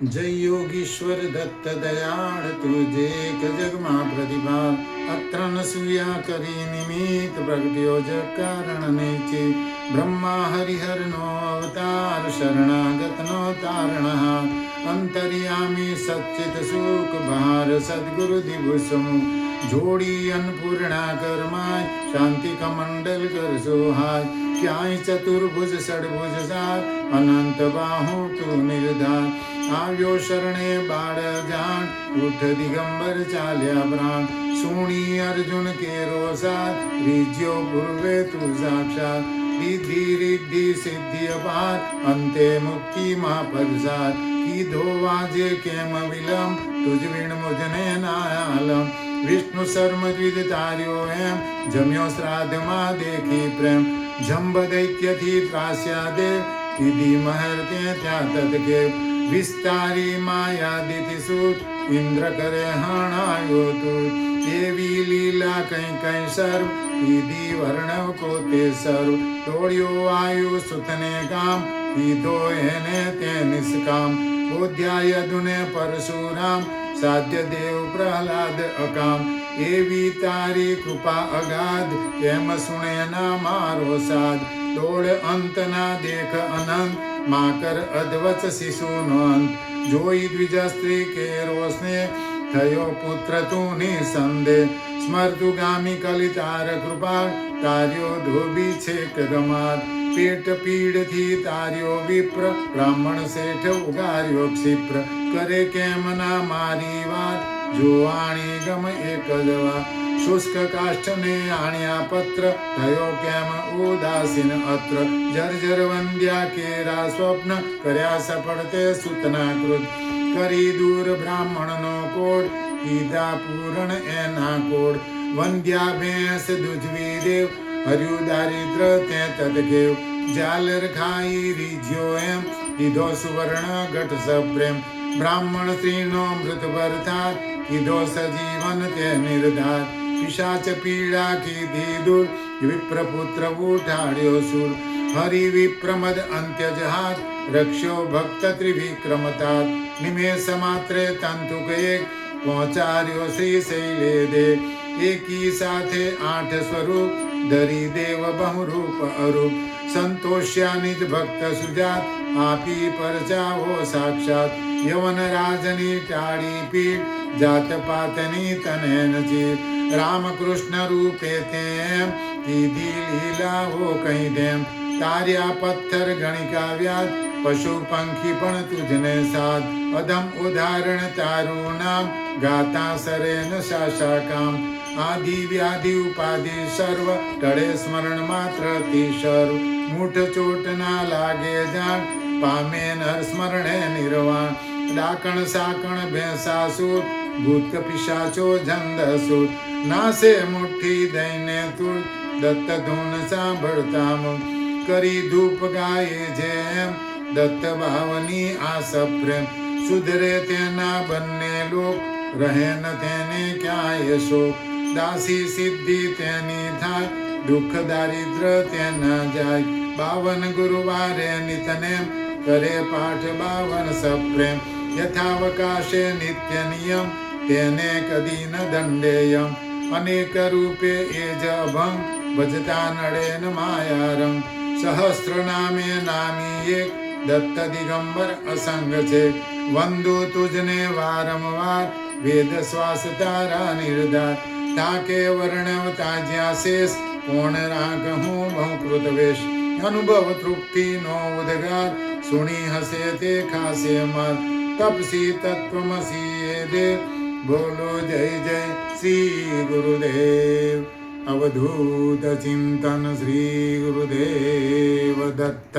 जय योगीश्वर दत्त दयाळ तुझे एक जगमा प्रतिभा अत्र नसूया करी निमित्त प्रगट्यो जग कारण नेचे ब्रह्मा हरिहर नो अवतार शरणागत नो तारण अंतर्यामी सच्चित सुख भार सद्गुरु दिवसमु जोड़ी अन्नपूर्णा करमाय शांति का मंडल कर सोहाय क्याय चतुर्भुज षडभुज सात अनंत बाहु तू निर्धार આવ્યો શરણે બાળ જાણ ઉઠ દિગંબર ચાલ્યા પ્રાણ સુણી અર્જુન કેરો સાથ રીજ્યો પૂર્વે તું સાક્ષાત રીધિ રિદ્ધિ સિદ્ધિ અપાર અંતે મુક્તિ માં પદસાર કીધો વાજે કેમ વિલંબ તુજ વિણ મુજને નાયાલમ વિષ્ણુ શર્મ દ્વિજ તાર્યો એમ જમ્યો શ્રાદ્ધમાં દેખી પ્રેમ જંબ દૈત્યથી ત્રાસ્યા દેવ કીધી મહર તે ત્યાં તદકે વિસ્તારી માયાદિતિ સુત ઇન્દ્ર કરે હણાયો તું એવી લીલા કઈ કઈ સર્વ કીધી વર્ણવ કોતે સર્વ દોડ્યો આયુ સુતને કામ કીધો એને તે નિષ્કામ બોધ્યાય અધુને પરશુરામ સાધ્ય દેવ પ્રહલાદ અકામ એવી તારી કૃપા અગાધ કેમ સુણે ના મારો સાધ દોડ અંત ના દેખ અનંત માકર અધવચ શિશુનો અંત જોઈ દ્વિજ સ્ત્રી કેરો સ્નેહ થયો પુત્ર તું નિસંદેહ સ્મર્તુગામી કલિતાર કૃપા તાર્યો ધોબી છેક ગમાર પેટ પીડથી તાર્યો વિપ્ર બ્રાહ્મણ શેઠ ઉગાર્યો ક્ષિપ્ર કરે કેમ ના મારી વાત જોવાણી ગમ એક જ વાત શુષ્ક કાષ્ઠને આણ્યા પત્ર થયો કેમ ઉદાસીન અત્ર જર્જર વંદ્યા કેરા સ્વપ્ન કર્યા સફળ તે સુતના કૃત કરી દૂર બ્રાહ્મણનો કોડ કીધા પૂરણ એના કોડ વંદ્યા ભેંસ દુજવી દેવ હર્યું દારિદ્ર તે તદકેવ જાલર ખાઈ રીજ્યો એમ દીધો સુવર્ણ ઘટ સપ્રેમ બ્રાહ્મણ સ્ત્રીનો મૃત ભરથાર કીધો સજીવન તે નિર્ધાર પિશાચ પીડા કીધી દૂર વિપ્રપુત્ર ઉઠાડ્યો સુર હરિ વિપ્રમદ અંત્ય જહાત રક્ષો ભક્ત ત્રિવિક્રમતાત નિમેષ માત્રે તંતુક એક પહોંચાર્યો શ્રી શૈલે દે એકી સાથે 8 સ્વરૂપ ધરી દેવ બહુરૂપ અરૂપ સંતોષ્યા નિજ ભક્ત સુજાત આપી પરચાવો સાક્ષાત યવન રાજની ટાળી પીડ જાત પાતની તને નજીર રામકૃષ્ણ રૂપે તેમ કીધી લીલાઓ કઈ દેમ તાર્યા પથ્થર ગણિકા વ્યાજ પશુ પંખી પણ તુજને સાથ અધમ ઉદાહરણ તારું નામ ગાતા સરેન શાશા કામ આદિ વ્યાધિ ઉપાધિ સર્વ ટળે સ્મરણ માત્ર થી સર્વ મૂઠ ચોટ ના લાગે જાણ પામે નર સ્મરણે નિર્વાણ ડાકણ સાકણ ભેંસાસુર ભૂત પિશાચો જંદસુર નાસે મુઠ્ઠી દઈને તું દત્ત ધૂન સાંભળતા મુખ કરી ધૂપ ગાય જેમ દત્ત ભાવની આ સપ્રેમ સુધરે તેના બંને લોક રહે ન તેને ક્યાંય શોક દાસી સિદ્ધિ તેની થાય દુઃખ દારિદ્ર તેના જાય 52 ગુરુવારે નિતનેમ કરે પાઠ 52 સપ્રેમ યથાવકાશે નિત્ય નિયમ તેને કદી ન દંડેયમ અનેક રૂપે એ જ અભંગ ભજતા નડે ન માયારંગ સહસ્ત્ર નામે નામી એક દત્ત દિગંબર અસંગ છે વંદુ તુજને વારંવાર વેદ શ્વાસ તારા નિર્ધાર તાકે વર્ણવતા જ્યાં શેષ કોણ રાગ હું બહુકૃત વેશ અનુભવ તૃપ્તિ નો ઉદગાર સુણી હસે તે ખાસે માર તપસી તત્વમસી એ દેવ બોલો જય જય શ્રી ગુરુદેવ અવધૂત ચિંતન શ્રી ગુરુદેવ દત્ત